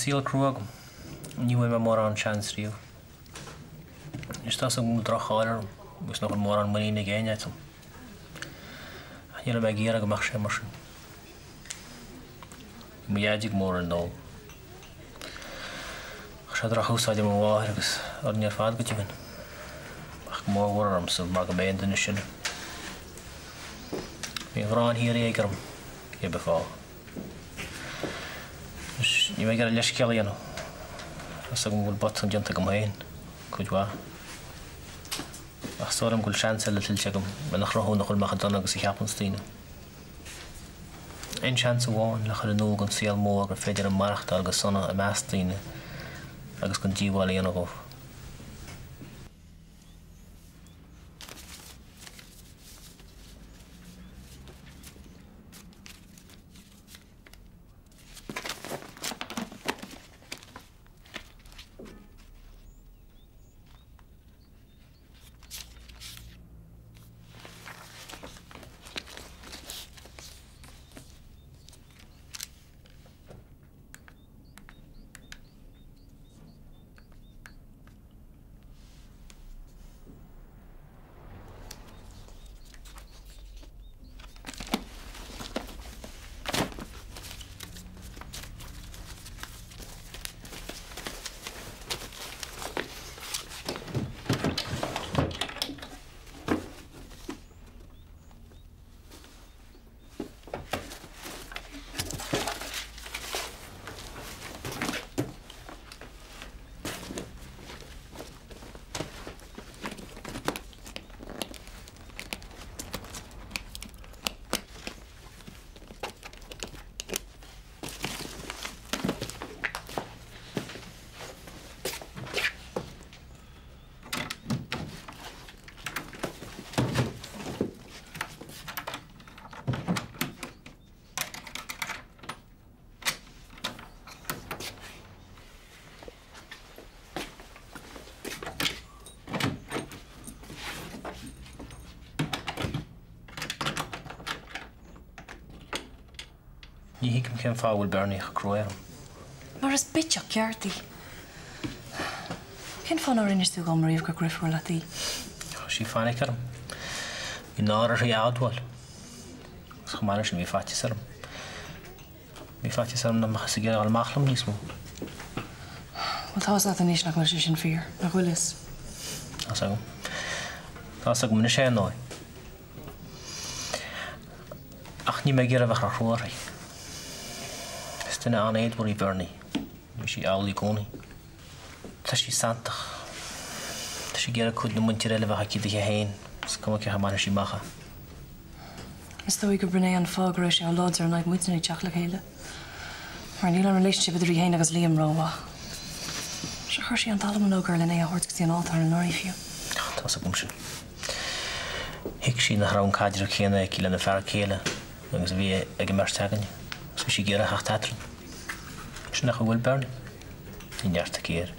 seal cruag. Ní bhfuil mar an chance riú. Is tá sa mú dracháir, gus noch an mór an maní na géineatam. Níl me géar agach sé mar sin. Muidig mór an dó. Sé drachúsáid am bháir agus ar níor fád go tígan. Ach mór bhar am sa mar go méon duna sin. Bhí bhrán hir égarm i befá. Ní mé gar leis cealaíanú. As agam bhfuil bot an dianta go mhain, chuidhá. Ach sóram gúil seansa le tiltte agam, me nach rothú nach chuil mecha donna agus i cheapan stíine. Ein seansa bháin le chuir nóg an síal mór gur féidir an marachta agus sonna a meas stíine agus gon díomháil íana góh. Ní hiicim cén fábhfuil bearnaí a cruair. Mar is bitteach ceartaí. Cén fan á rinneú go maríomh go grifhfuil atí? Sí fáinnig arm. Bhí náir ar áadháil. Is chumáine sin bhí fatis arm. Bhí fatis arm na machas a ggéir machlam níos mó. Well, tá a níos nach mar sin fíor, nach bhfuil is. Tá agam. Tá agam na sé nóid. Ach ní mé ggéir a bheith ar chóirí. Dyna an eidwr I byrni. Dwi si awl I goni. Ta si santach. Ta si gera cwyd na mwyntir ele fach gyda chi hain. Sgwm ac hamana si macha. Is dwi go brynau an ffog roi si a lods ar naid mwyntir ni tiach le heile. Mar níl an relationship ydw I hain agos Liam rowa. Si chor si an talam an ogar le neu a hort gyda an altar an nori fiw. Ta sa gwm sin. Hic si na hrawn cadir o ciana ag na ffer ceile. Agus fi ag y mers tagan. So si gera hach tatran. Sin nach a bhfuil bearna. Ní neart a céir.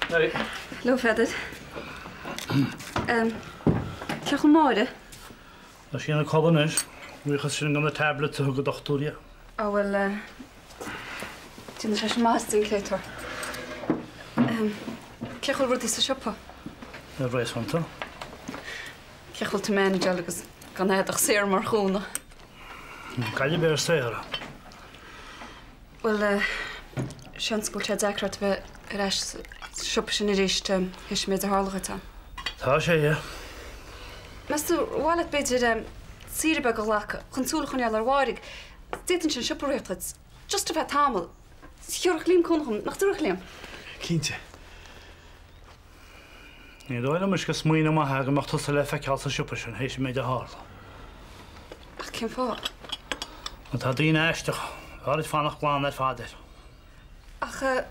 Nari. Lo fedid. Ceach an máide? Tá sin na coban is. Bhuichas sin gan na tablet a go dochtúria. Á bhfuil tína sé sem más din cléitor. Ceachil rudí sa siopa? Na bhreis fanta. Ceachil te manager agus gan éadach sér mar chúna. Caile bear séhara. Wel, sean sgwyl te dacrat fe reis siopa sin I reist hys meid a harlach ta. Tá sé, ie. Mas tu walet beidir siri bag o laca, chantúlach an ar warig, deitin sin siopa rechtlet, just a fe tamil. Siorach lim cwnchum, nach dúrach lim. Cínte. Ní dóil am isgus muoine má haga mach tusa le feiceáil sa siopa sin, héis meid a harla. Ach, cyn fá? Na tá dín eisteach, áid fánach glán ar fádir. Ach,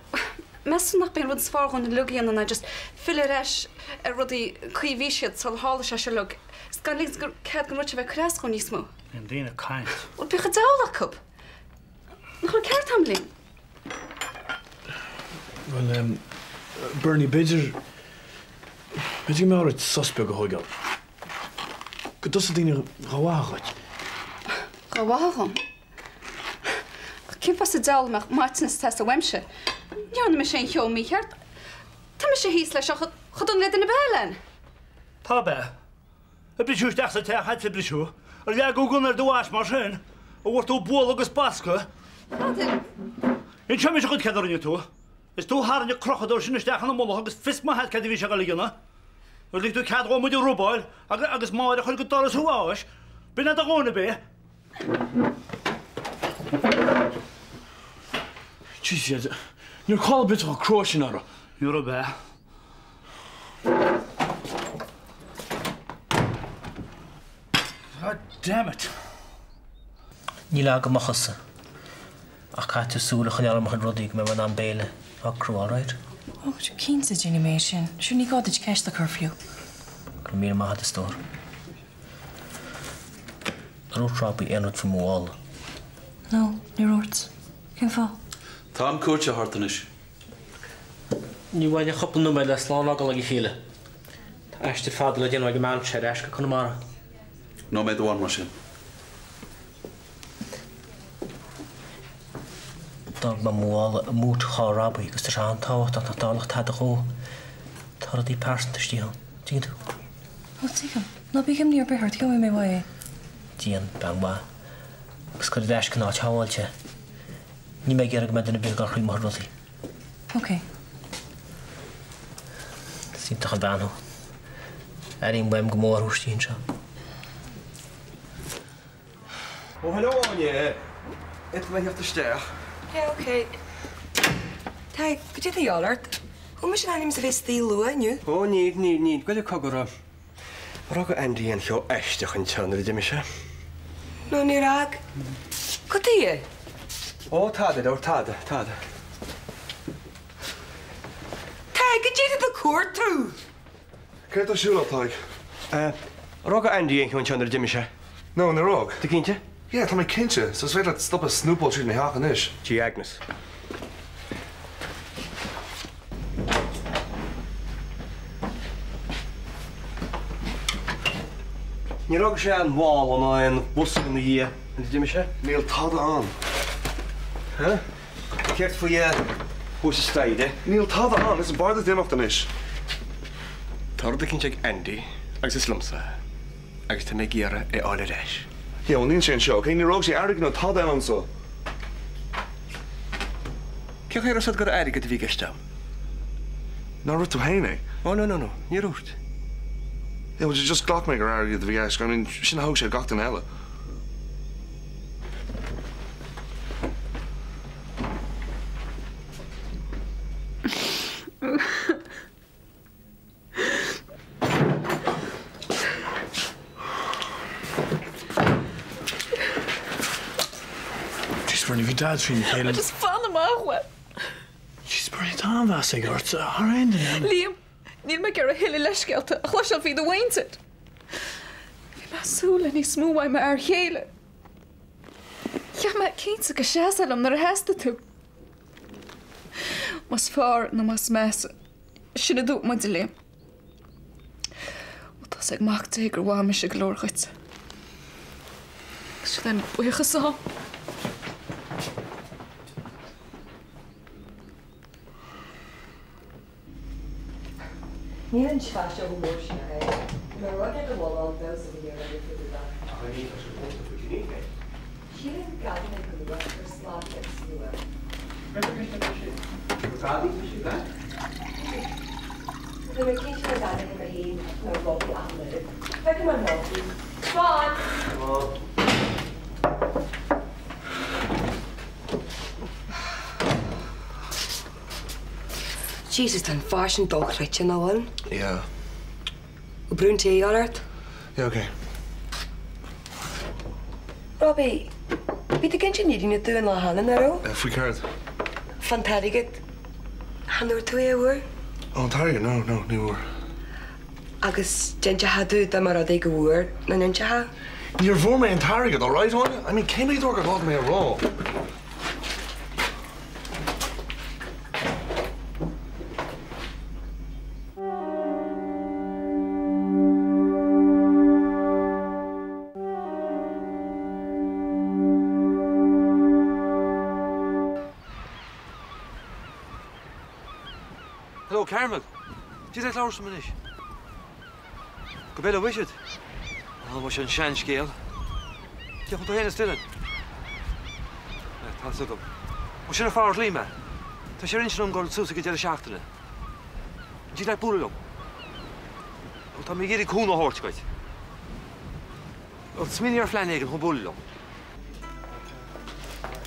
mesu nach ben rud sfargon in lugian and I just fill it reis rudi cuivísiad sal hála se se lug. Sgan lings gur cad gan rutse ve cres gon nísmó. In dína caint. Wel bych a dawla cub. Nach ul cert hamling. Well, Bernie, beidir me áid sospe go hoigel. Go dus a dína rawaaghaid. Go bhagam. Cin fas a dalmach Martin's test a weimse. Níanana me sé cheo mícheart. Tá me sé híos leis chud an leidir na bhéilein. Tá be. Y brisús deach sa te haid sa brisú. Ar le go gunnar dúás mar sin. A bhairt tú búil agus basca. In se me se chud cedarinne tú. Is tú hána crochadúir sin isteach an mla agus fis má head cadhí se galigana. Ur lí tú cead go muidir rúbáil agus máir a chuil go doras thuáis. Bina a gcóna bé. Jesus, you're called a bit of a crossing out. You're a bé. God damn it. Ní le go mochasa. Ach cá tú súla chun arm chun rudaí go me an béile a cruáid. Oh, you're keen to animation. Sure, you got to catch the curfew. Go mí maithe stór. Rútrápaí éanrad fa móála. No, you're right. Can fall. Tám cuairte hartanis. Ní bhaid a chopla nó le slán agal a chéile. Tá eiste fáda le déanamh go man sé eis go chuna mara. No méid bháin mar sin. Dag ma móála a mút chárábaí agus tá se an táhacht an tálacht tá a chó. Tá a dí persantas tíán. Dín tú? Oh, take him. No, be him near Behar. Go me way. Dían ben bha. Agus go dheis go ná teáilte. Ní mé ggéar go me duna bír gar chuí mar rudaí. Okay. Sínta a banú. Arín bhaim go mór hústíín se. Oh, hello, Anya. It's my have to stare. Yeah, okay. Hey, could you the alert? Hoe moet je nou niet meer stil doen, nu? Oh, niet. Wil je kogora? Rogo Andy en jou echt toch een channel die misje? No, niet raak. Wat doe je? Oh, tade. Hey, could you the court through? Kijk dat Jules op, Rogo Andy en jou een channel die misje? Nou, in de rook. De kindje? Ja, het is mijn kindje. Zo weet dat stoppen snoepeltje in de haken is. G. Agnes. Je rook je aan wal en een bos in de hier. En de dimmisje? Neil, tade aan. Huh? Kijk voor je hoe ze strijden. Neil, tade aan. Is een bar dat dim op dan is. Tar de kindje Andy. Als is slumsa. Als te megieren e alle reis. Ja, want niet zijn show. Kijk, Neil, ze aardig nou tade aan zo. Kijk, je rust het aardig te wiegen staan. Nou, wat doe hij nee? Oh, no. Je roert. Ja, want je just clockmaker aardig te wiegen. I mean, je hoog ze gacht in helle. Bernie, wie dad's vriend, Kaden? Just van hem af. Jeez, Bernie, Tom was ik hoort. Haar einde. Liam, niet meer keer een hele lesgelte. Glas al via de winter. Wie maar zo en niet smoe bij me argelen. Ja, maar kind ze geschazen om naar huis te toe. Mas far, no mas mes. Shine doet met de Liam. Wat als ik maak tegen waar me ze gloor gaat. Ze dan weggezien. Niet een schwaasje hoe mooi je hebt. Maar wat heb je wel al veel zo hier dat je doet dat? Maar niet als je komt, dan moet je niet mee. Hier in Kaden en Kuba verslaat het sluwen. Wat gaat niet misschien, hè? Dan moet je niet meer daar in de heen naar boven aanleggen. Kijk maar nou. Swan! Jesus, dan fashion dog ritje nou aan. Ja. Hoe brunt je alert? Ja, oké. Robbie, wie de kindje niet in het doen al handen naar jou? Freakard. Fantastic. Han er 2 hoor. Oh, target, no, niet hoor. Agus jentje ha doet dat maar dat ik hoor. Dan jentje ha. You're voor mij een target, alright, hoor? I mean, came mee door gaat mee een rol. Carmel. Did I lose some ish? Go better wish it. Oh, what's on shan scale? You want to hear still? That's it. What's your forward lima? Does your inch go to get your shaft in it? Did I pull it up? Well, I'm getting cool no horse, guys. It's me near Flanagan who bull.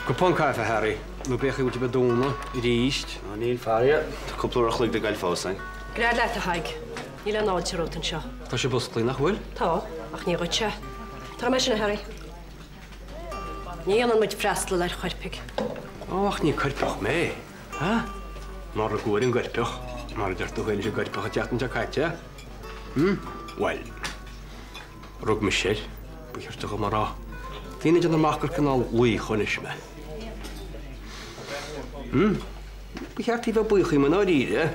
Go pon cafe, Harry. No bechi what you be doing, it east. No, Neil Faria. The couple of like the guy Faustin. Grad let the hike. You'll know what you're out and show. Does your bus clean nach will? Ta, ach nie goed cha. Tra me Harry. Nie aan met frastel like harpik. Oh, ach nie karpach mee. Huh? Maar een goeie karpach. Maar dat toch wel je karpach jatten jakatje. Wel. Rog Michel. Begin toch maar aan. Vind je de makker kanaal Louis Gonish me. Begin die wel boeien maar nou die, hè?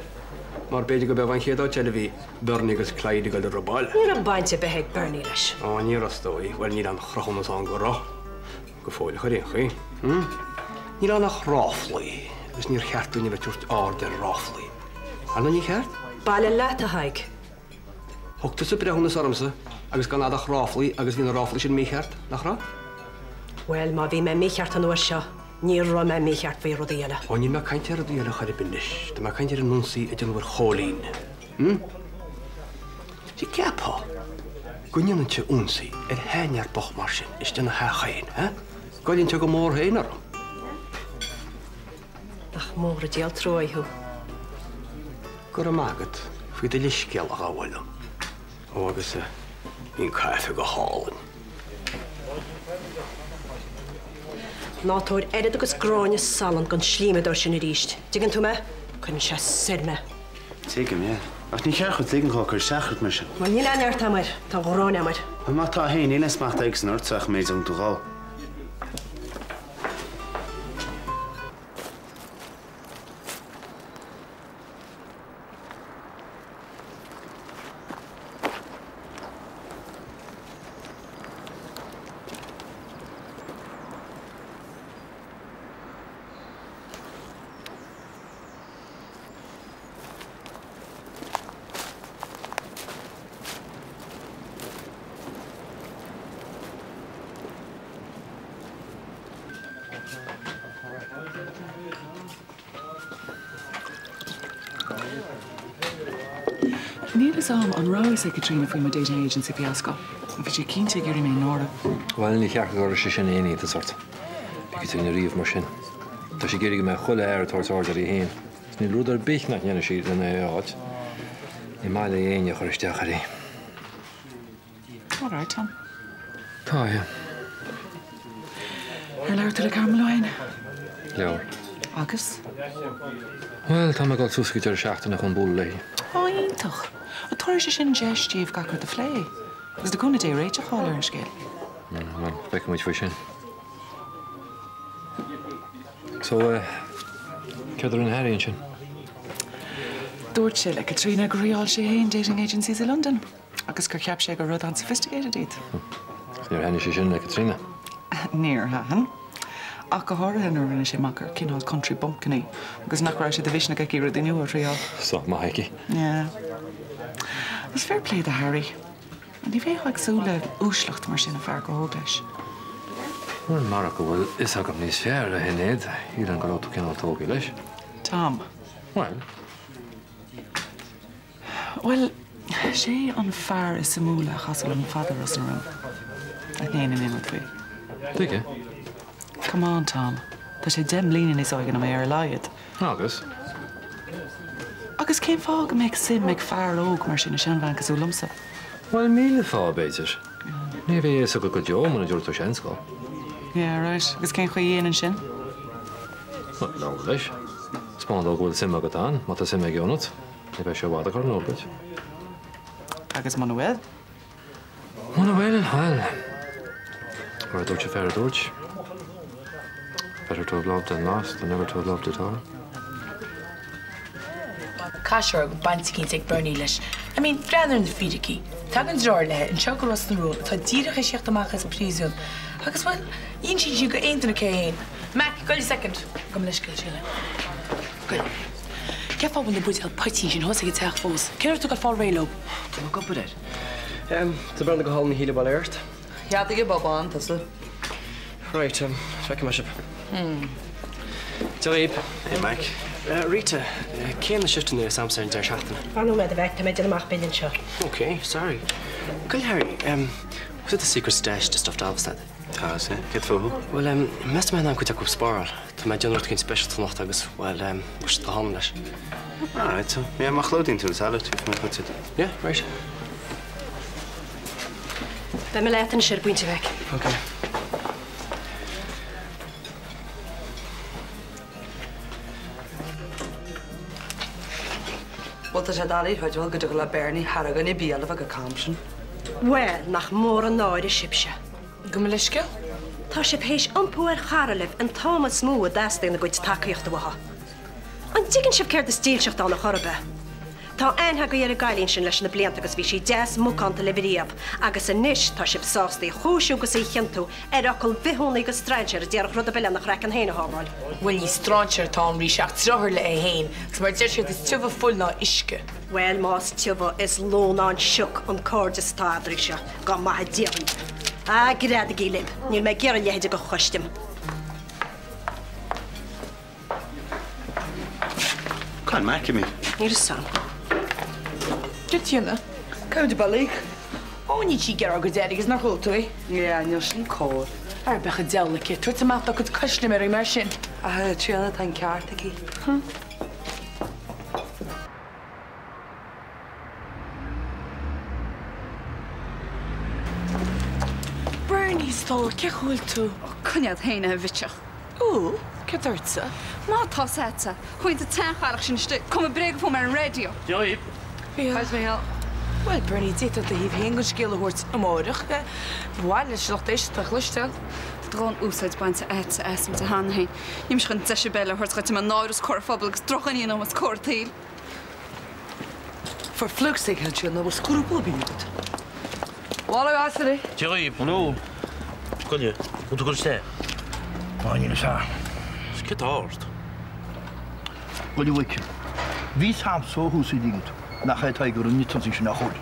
Maar beetje go van hier dat televisie Berniges kleidige de robal. Nie een bandje beheik Berniges. Oh, nie rastoi. Wel nie dan grachom ons aangora. Gevoel gerig, hè? Nie dan nog rafly. Dus nie gert doen je met soort aarde rafly. Al nie gert? Balle let the hike. Hoek tussen bij de sarmse. Agus kan dat rafly, agus wie een rafly in mee gert, nach ra? Wel, maar wie met mee gert aan oorsa. Nie ro met mee gert bij rodele. Oh, nie maar kan je er die hele bindish. De maar kan je er nonsie het over Holin. Zie kapha. Kun je niet onsie? Het henjar bochmarschen is dan heen, hè? Kan je niet go morgen heen er? Ach, morgen die al trooi hoe. Gora maget, voor de lischkel gawallen. Oh, agus in kafe gehalen. Na toer edit agus groene salon kan slimme door zijn riest. Tegen toe me, kan je serme. Zeker, ja. Als niet graag wat liggen ga ik er zeggen met je. Maar niet aan er tamer, dan corona maar. Maar mag daar heen, eens mag ik zijn zeg mee zo'n toeval. Neil is on Rose Katrina from my dating agency fiasco. But you keen to get him in order. Well, niet graag door de shine in het soort. Ik zit in de rief machine. Dat je gerig met golle air towards order heen. Is niet roeder bich naar jene shit dan hij had. In mij de een je gerust jageri. All right, Tom. Ah ja. Hij luidt de Carmeloine. Ja. Agus? Wel, dan mag ik al zoeken naar schachten naar een boel leggen. Oh, één toch. Het hoort je in gest, je hebt de vlei. Dus de kunnen die reetje halen scheel. Man, bekken moet je voor zien. Zo, ik heb er een herentje. Doortje, like Katrina Grial, she heen dating agencies in London. Agus gur ceap sé go rud an sophisticated it. Near hen is sin le Katrina. Near han. Ach go háir hen rinne sé macar cinál country bumpkinny. Agus nachrá sé de visna gaici rud inniu a rial. So, maiki. Yeah. It's fair play the Harry. En die bheith agsúla úslacht mar sin a fear go hógleis. Wel, Marco, wel, is agam níos fear a hen éad. Ír an gorátú cinál tógi leis. Tom. Well. Well, sé an fear is samúla chasal an fadar as na rum. Ag néan in imad fi. Dige? Come on, Tom. Tá sé dem línan is oigan am ar laiad. Agus? Agus céim fág a meid sim meid fear óg mar sin a seanbhain cosú lumsa. Wel, míle fá beidir. Ní bhí é go jo man a dúirtú sin sco. Yeah, right. Agus céim chu dhéanaan sin? Lá leis. Spáin ó bhfuil sim agad an, má tá sim ag gionat. Ní bheith sé bhád a chu nóbait. Agus man bhfuil? Man bhfuil, well. Mar a dúirt sé fear a dúirt. Better to have loved than lost than never to have loved at all. Cashar banti cinn ag Bernie leis. I mean, brenner in the fidiki. Tagan droir le in chocolate roast and roll. Tá díreach is seachta machas prísiún. Agus well, ín si go aintan a céin. Mac, go second. Go leis go síle. Good. Kif għabu nibbuż għal-pajti xin ħossi għitseħ fos. Kien rtu għal-fall rejlo? Tu għabbu der. Tabranda għal nihili bal-ert. Jgħati għibbaban, tassu. Right, fekki maċib. Talib. Hey, Mike. Rita, kien xiftin nir samsar dar xaħtan? Għanu med vek, ta' medġil maħbin inxo. Okay, sorry. Kull Harry, was it the secret stash to stuffed Alvestad? Ah, see, get fuhu. Well, mest ma għan kuta kub sparal. Ta' medġil nort kien special t-naħt agus, well, wux t-għan lex. Alright, so, yeah, machlodin to the salad, if my puts it. Yeah, right. Bemma lejten xerbwinti vek. Okay. Wat is het al? Had je wel gedacht dat Bernie haar gaan niet bielen van gekampen? Wel, nach mor an náir sibse. Gumeliske? Tá sé pééis anpóir charalibh an Thomas mú a dasting na goid takeíocht watha. An digann sib céir de stílseach dá na chorbe. Tá ainthe go dhéar gaiilín sin leis na blianta agus bhí sé 10 múcanta le bhríomh, agus in níis tá sib sástaí chúisiú go sé cheantú ar acail bhithúna go strainseir dearach rud a bile nach rechan héna hábáil. Well, ní strainseir tá an ríseach trothir le é héin, gus mar deir siad is tuamh full ná isce. Well, más tuamh is lóna an siúc an cóirde stádri se, go maithe déan. A gréad a gílib, níl me gearan lehéide go chuistim. Can Mac me? Níl san. Gytjana? Kom de balik? O, ní tí ger go déir agus nach chultú? Ja, níl sin cór. Ar becha dealacha, tuairta amach go coslim ar mar sin. A tríanna tan ceart aquí. Bernie stól, ce chultú? Cuniad héine a bhiteach. Ú, ce dúirta? Má tá seta, chuint a teanchaach sin iste, cum a brega fóm ar an radio. Joib. Fais mé hel. Wel, Bernie, dit dat de hif heen geskillen hoort amordig. Waar is nog deze dag lustig? De droon úsáid bainte éit a esim a hána héin. Ní chun teise beile chuirt chuit man náras chorfabal agus drochan íon mas cóirtaíl. Voor vlugstig had je nog eens scrupel binnen. Walla gasri? Joib. No. Skolje. Moet ik rustig. Waar je sa? Skit hard. Wil je weken? Wie samen zo hoe ze dingen? Nach het tiger niet tot zich naar goed.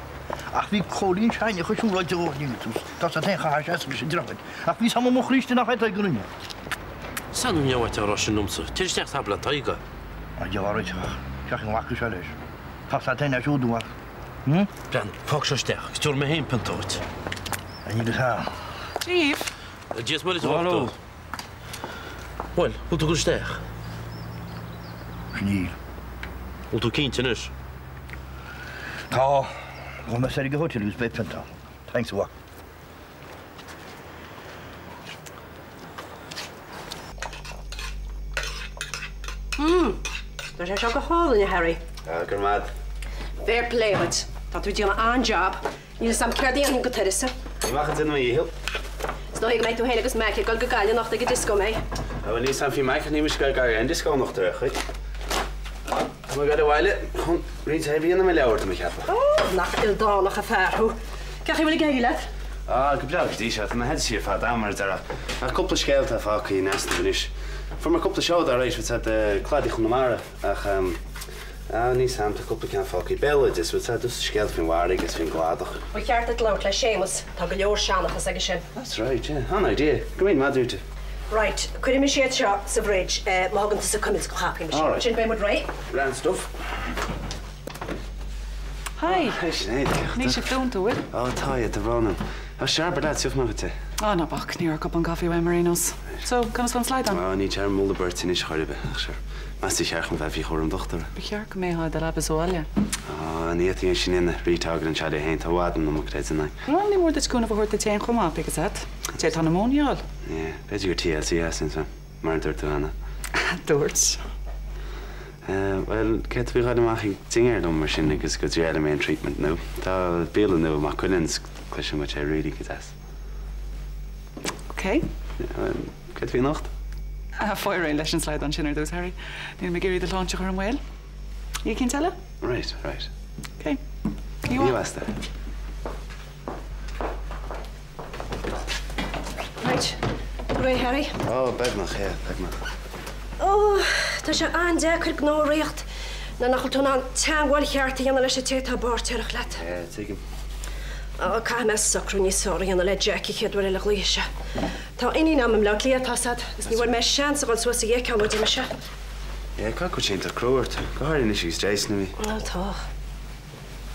Ach, wie Colin zijn je goed uit de ordning toe. Dat het een gaas is, we dragen. Ach, wie samen mocht richten nach het tiger niet. San jou uit de Russen nomse. Het is echt habla tiger. Maar je waarom zeg? Zeg een wakker zelfs. Vast dat hij naar zo doen. Hm? Dan, fuck zo sterk. Stuur me heen punt uit. En je dus aan. Chief. Just maar eens wachten. Wel, hoe doe je sterk? Niet. Hoe doe kindje dus? Ja, we moeten zeggen hotel is bij punt. Thanks a lot. Daar zijn ook geholen, je Harry. Ja, kan maat. Fair play with. Dat doet je aan job. Je sam keer aan goed hersen. Je mag het in mijn heel. Stel ik mij toe heilig maak ik al gegaan nog de disco mee. Maar niet zijn voor mij niet meer kijken en disco nog terug, hè? Maar ga de wijle. Gewoon reeds heb je in mijn lauwer te me hebben. Oh, nacht il dan nog gevaar. Hoe? Krijg je wel een geile? Ah, ik heb jou die shot. Maar het is hier vat aan maar daar. Een koppel geld af ook in naast de is. Voor mijn koppel show daar is wat het klaar die gondomare. Ach niet samen te koppel kan fucking bellen. Dus wat dus geld van waardig is vind gladig. Wat jaar het lood la Seamus. Dat je joor staan nog zeggen ze. That's right, yeah. An idea. Come in, mother. Right. Kun je me shit shop the bridge. Morgen te komen te happy machine. Shin bij moet right. Grand stuff. Hi. Nee, niet zo doen toe, hè? Oh, tel je te wonen. How sharp dat zelf nog het. Oh, nou bak neer kop een koffie bij Marinos. Zo, kan ons van slide dan? Oh, niet haar mulderbirds in is harde. Sure. Maar is jaar van 5 jaar om dochter. Bejaar kom mee dat hebben zo al ja. Oh, niet in je in retagen en chade heen te waden om te zijn. Nou, niet moet het kunnen voor het tegen kom op, ik het. Het aan ammoniaal. Ja, weet je TLC is en zo. Maar door te gaan. Doorts. Wel, kijk, we gaan maken dingen dan waarschijnlijk is het reale main treatment nu. Dat beelden nu maar kunnen question which I really could ask. Okay. Kijk, wie nog? Fire lesson slide on Shinner, those Harry. Need me give you the launch of her well. You can tell her? Right. Okay. You asked her. Right. Right, Harry. Oh, bed nog, ja, bed nog. Oh, dat je aan daar krijg nou recht. Na nach tún an teanghil cheartta dhéanana leis té tá bar teach le. Tuigim. Ca me sacrú ní sóra dhéanana le Jackie chéadhfuil le líise. Tá iní am le líatáad, is ní bhfuil me sean a gáil suasa dhé ceanú de me se. Cá go sin tar croirt, gohair in isí strééis na mí. Tá.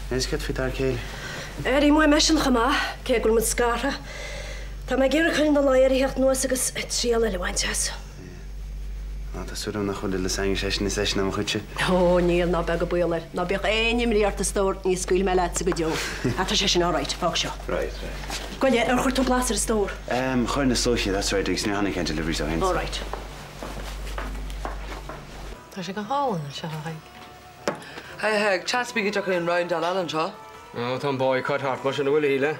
Nes get fi dar céile. Í mu me sin chamá cé goil mu scartha. Tá me ggéar chuinn na láir hecht nuas agus tríal le bhaintes. Tásúm nach chuil le sang sé na sé am chute. Ó níl ná be go buir, ná beag aim íart a stóir ní scuil me le a go deú. A tá sé sin áráid fá seo. Goile ar chuirtú glas ar stór. Chuir na sochi, that's right, gus ní hanna cin delivery so hen. All right. Tá sé go hálan se haig. Hey, chatsbí go deach in round Allan seo? Tá báid chuthart mar sin bhfuil híle.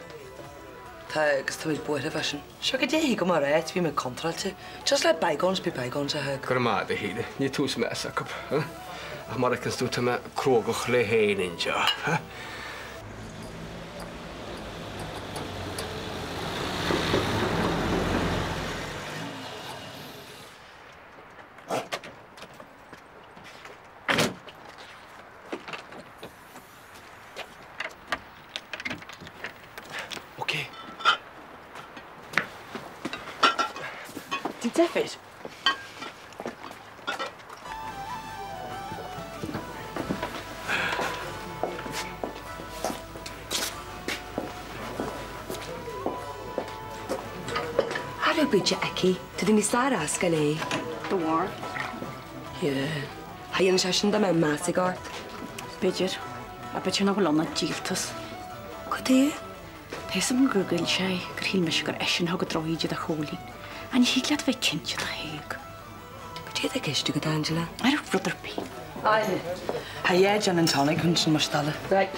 Tá agus tuid buir a bhesin. Seo go dé go mar réit bhí me contrailte, just le baigons be baigons a heag. Gur má a híle, ní tús me a cup. Ach mar cin stúta me crógach le héanain seo. David. Har bwydio eci, ty ddim i star asga le. The war? Ie. Hai yn siasyn da mewn mas i gort. Beidir, a beidir na bhfuilna díaltas. Cwdi? Pes am gwrgwyl siai, gyrhil me sigar eisiau hog y droidio da choli. A'n higliad fe cyntio da heg. Bwyd e gysdi gyda Angela? Ar yw brother pi. Ai. Hai Jan yn tonic hwn sy'n mwystala. Right.